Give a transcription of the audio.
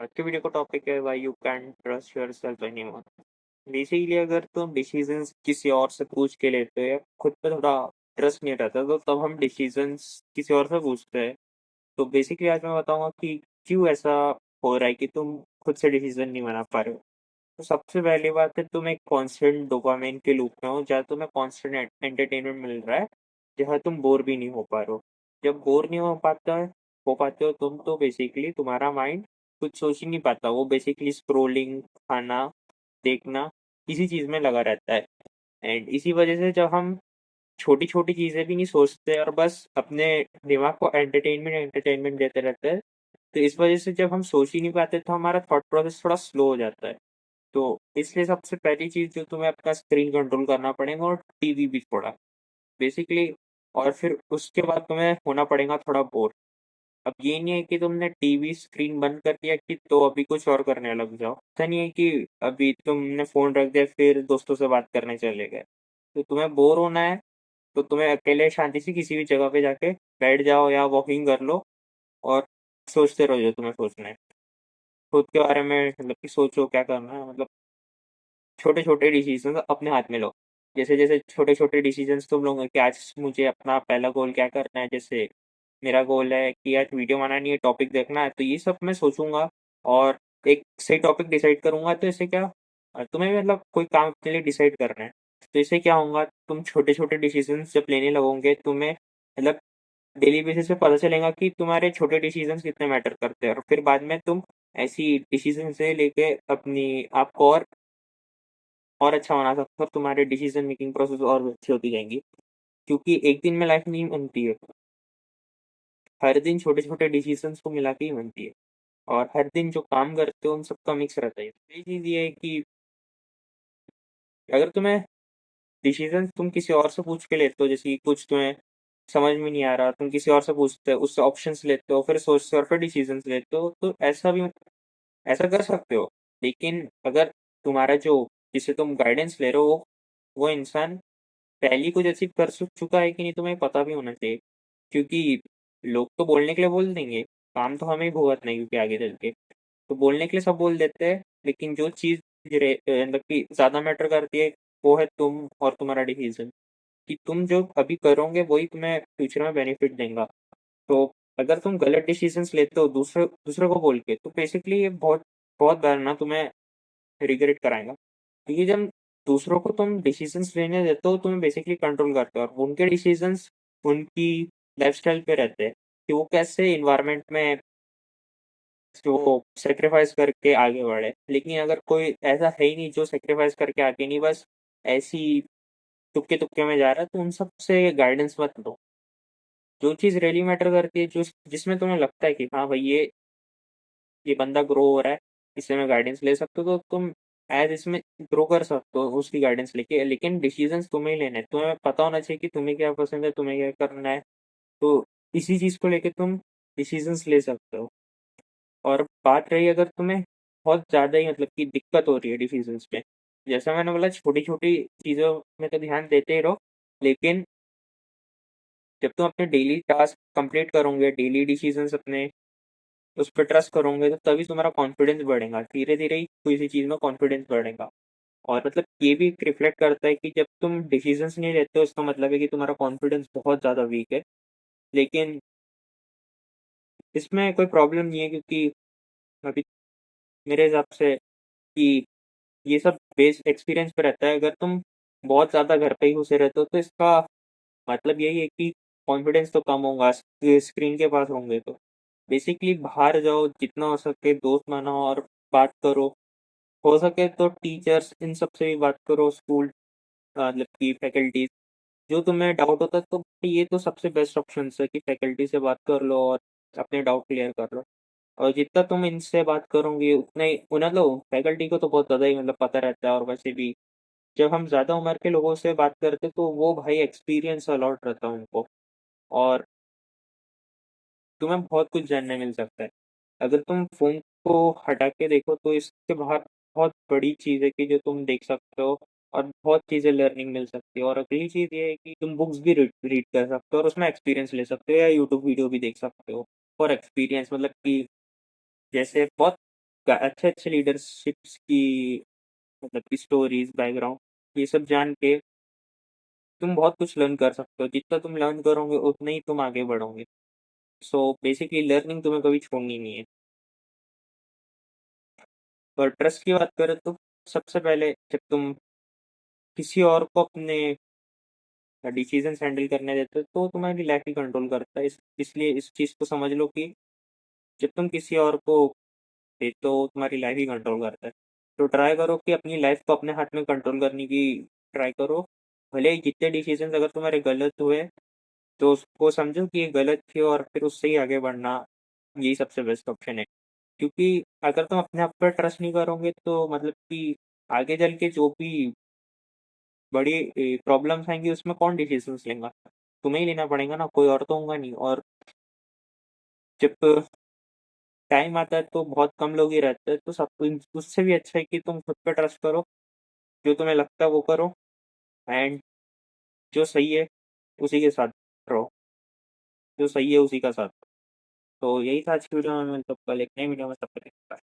आज के वीडियो का टॉपिक है why you can trust yourself anyone. Basically अगर तुम डिसीजंस किसी और से पूछ के लेते हो या खुद पे थोड़ा ट्रस्ट नहीं रहता तो तब हम डिसीजंस किसी और से पूछते हैं। तो बेसिकली आज मैं बताऊंगा कि क्यों ऐसा हो रहा है कि तुम खुद से डिसीजन नहीं बना पा रहे हो। तो सबसे पहली बात है, तुम एक कांस्टेंट डोपामिन के लूप में हो जहाँ तुम्हें कांस्टेंट एंटरटेनमेंट मिल रहा है, जहाँ तुम बोर भी नहीं हो पा रहे हो। जब बोर नहीं हो पाते हो तुम, तो बेसिकली तुम्हारा माइंड कुछ सोच ही नहीं पाता, वो बेसिकली स्क्रोलिंग, खाना, देखना, इसी चीज में लगा रहता है। एंड इसी वजह से जब हम छोटी छोटी चीजें भी नहीं सोचते और बस अपने दिमाग को एंटरटेनमेंट एंटरटेनमेंट देते रहते हैं, तो इस वजह से जब हम सोच ही नहीं पाते तो हमारा थॉट प्रोसेस थोड़ा स्लो हो जाता है। तो इसलिए सबसे पहली चीज जो तुम्हें अपना स्क्रीन कंट्रोल करना पड़ेगा, और टीवी भी थोड़ा बेसिकली। और फिर उसके बाद तुम्हें होना पड़ेगा थोड़ा बोर। अब ये नहीं है कि तुमने टीवी स्क्रीन बंद कर दिया कि तो अभी कुछ और करने लग जाओ। ऐसा नहीं है कि अभी तुमने फोन रख दिया फिर दोस्तों से बात करने चले गए। तो तुम्हें बोर होना है तो तुम्हें अकेले शांति से किसी भी जगह पे जाके बैठ जाओ या वॉकिंग कर लो, और सोचते रहो जो तुम्हें सोचना है। खुद के बारे में मतलब कि सोचो क्या करना है, मतलब छोटे छोटे डिसीजन अपने हाथ में लो। जैसे जैसे छोटे छोटे डिसीजन तुम लोगे कि आज मुझे अपना पहला गोल क्या करना है। जैसे मेरा गोल है कि आज वीडियो बनानी है, टॉपिक देखना है, तो ये सब मैं सोचूंगा और एक सही टॉपिक डिसाइड करूंगा। तो इससे क्या, तुम्हें भी मतलब कोई काम के लिए डिसाइड करना है, तो इससे क्या होगा, तुम छोटे छोटे डिसीजन जब लेने लगोगे तुम्हें मतलब डेली बेसिस पे पता चलेगा कि तुम्हारे छोटे डिसीजन कितने मैटर करते हैं, और फिर बाद में तुम ऐसी डिसीजन से लेके अपनी आपको और अच्छा बना सकते हो, और तुम्हारे डिसीजन मेकिंग प्रोसेस और भी अच्छी होती जाएंगी। क्योंकि एक दिन में लाइफ नहीं बनती है, हर दिन छोटे छोटे डिसीजंस को मिला के ही बनती है। और हर दिन जो काम करते हो उन सबका मिक्स रहता है। यही चीज ये है कि अगर तुम्हें डिसीजन तुम किसी और से पूछ के लेते हो, जैसे कि कुछ तुम्हें समझ में नहीं आ रहा, तुम किसी और से पूछते हो, उससे ऑप्शंस लेते हो, फिर सोचते हो और फिर डिसीजन लेते हो, तो ऐसा भी ऐसा कर सकते हो। लेकिन अगर तुम्हारा जो जिसे तुम गाइडेंस ले रहे हो वो इंसान पहले ही कुछ अचीव कर चुका है कि नहीं, तुम्हें पता भी होना चाहिए। क्योंकि लोग तो बोलने के लिए बोल देंगे, काम तो हमें ही भुगतना है, क्योंकि आगे चल के तो बोलने के लिए सब बोल देते हैं। लेकिन जो चीज मतलब कि ज्यादा मैटर करती है, वो है तुम और तुम्हारा डिसीजन, कि तुम जो अभी करोगे वही तुम्हें फ्यूचर में बेनिफिट देगा। तो अगर तुम गलत डिसीजंस लेते हो दूसरे दूसरे को बोल के, तो बेसिकली ये बहुत बहुत बार ना तुम्हें रिग्रेट कराएगा। क्योंकि जब दूसरों को तुम डिसीजंस लेने देते हो, तुम्हें बेसिकली कंट्रोल करते हो, और उनके डिसीजंस उनकी लाइफस्टाइल पे रहते हैं कि वो कैसे इन्वायरमेंट में जो सेक्रीफाइस करके आगे बढ़े। लेकिन अगर कोई ऐसा है ही नहीं जो सेक्रीफाइस करके आगे नहीं, बस ऐसी तुक्के तुक्के में जा रहा है, तो उन सब से गाइडेंस मत लो। जो चीज़ रियली मैटर करती है, जो जिसमें तुम्हें लगता है कि हाँ भाई ये बंदा ग्रो हो रहा है, इससे मैं गाइडेंस ले सकता हूँ, तो तुम एज इसमें ग्रो कर सकते हो उसकी गाइडेंस लेके। लेकिन डिसीजंस तुम्हें ही लेने हैं, तुम्हें पता होना चाहिए कि तुम्हें क्या पसंद है, तुम्हें क्या करना है। तो इसी चीज़ को लेके तुम डिसीजंस ले सकते हो। और बात रही अगर तुम्हें बहुत ज़्यादा ही मतलब कि दिक्कत हो रही है डिसीजंस में, जैसा मैंने बोला छोटी छोटी चीज़ों में तो ध्यान देते ही रहो। लेकिन जब तुम अपने डेली टास्क कंप्लीट करोगे, डेली डिसीजंस अपने उस पर ट्रस्ट करोगे, तो तभी तुम्हारा कॉन्फिडेंस बढ़ेगा। धीरे धीरे ही कोई सी चीज़ में कॉन्फिडेंस बढ़ेगा। और मतलब ये भी रिफ्लेक्ट करता है कि जब तुम डिसीजंस नहीं लेते हो, इसका मतलब है कि तुम्हारा कॉन्फिडेंस बहुत ज़्यादा वीक है। लेकिन इसमें कोई प्रॉब्लम नहीं है, क्योंकि अभी मेरे हिसाब से कि ये सब बेस एक्सपीरियंस पे रहता है। अगर तुम बहुत ज़्यादा घर पे ही घुसे रहते हो, तो इसका मतलब यही है कि कॉन्फिडेंस तो कम होगा स्क्रीन के पास होंगे। तो बेसिकली बाहर जाओ, जितना हो सके दोस्त बनाओ और बात करो। हो सके तो टीचर्स इन सब से भी बात करो, स्कूल मतलब की फैकल्टीज। जो तुम्हें डाउट होता है, तो ये तो सबसे बेस्ट ऑप्शन है कि फैकल्टी से बात कर लो और अपने डाउट क्लियर कर लो। और जितना तुम इनसे बात करोगे उतना ही मतलब फैकल्टी को तो बहुत ज़्यादा ही मतलब पता रहता है। और वैसे भी जब हम ज़्यादा उम्र के लोगों से बात करते तो वो भाई एक्सपीरियंस अलॉट रहता है उनको, और तुम्हें बहुत कुछ जानने मिल सकता है। अगर तुम फ़ोन को हटा के देखो, तो इसके बाहर बहुत बड़ी चीज़ है कि जो तुम देख सकते हो, और बहुत चीज़ें लर्निंग मिल सकती है। और अगली चीज़ ये है कि तुम बुक्स भी रीड रीड कर सकते हो और उसमें एक्सपीरियंस ले सकते हो, या यूट्यूब वीडियो भी देख सकते हो। और एक्सपीरियंस मतलब कि जैसे बहुत अच्छे अच्छे लीडरशिप्स की मतलब की स्टोरीज बैकग्राउंड ये सब जान के तुम बहुत कुछ लर्न कर सकते हो। जितना तुम लर्न करोगे उतना ही तुम आगे बढ़ोगे। सो बेसिकली लर्निंग तुम्हें कभी छोड़नी नहीं है। और ट्रस्ट की बात करें तो सबसे पहले जब तुम किसी और को अपने डिसीजंस हैंडल करने देते हो तो तुम्हारी लाइफ ही कंट्रोल करता है। इसलिए इस चीज़ को समझ लो कि जब तुम किसी और को देते हो तुम्हारी लाइफ ही कंट्रोल करता है। तो ट्राई करो कि अपनी लाइफ को अपने हाथ में कंट्रोल करने की ट्राई करो। भले ही जितने डिसीजंस अगर तुम्हारे गलत हुए तो उसको समझो कि ये गलत थे और फिर उससे ही आगे बढ़ना यही सबसे बेस्ट ऑप्शन है। क्योंकि अगर तुम अपने आप पर ट्रस्ट नहीं करोगे तो मतलब कि आगे चल के जो भी बड़ी प्रॉब्लम्स आएंगी उसमें कौन डिसीजंस लेगा। तुम्हें ही लेना पड़ेगा ना, कोई और तो होगा नहीं। और जब टाइम आता है तो बहुत कम लोग ही रहते हैं, तो सब उससे भी अच्छा है कि तुम खुद पे ट्रस्ट करो। जो तुम्हें लगता है वो करो। एंड जो सही है उसी के साथ रहो। जो सही है उसी का साथ। तो यही था आज की वीडियो में। तो कल एक नई वीडियो में तब तक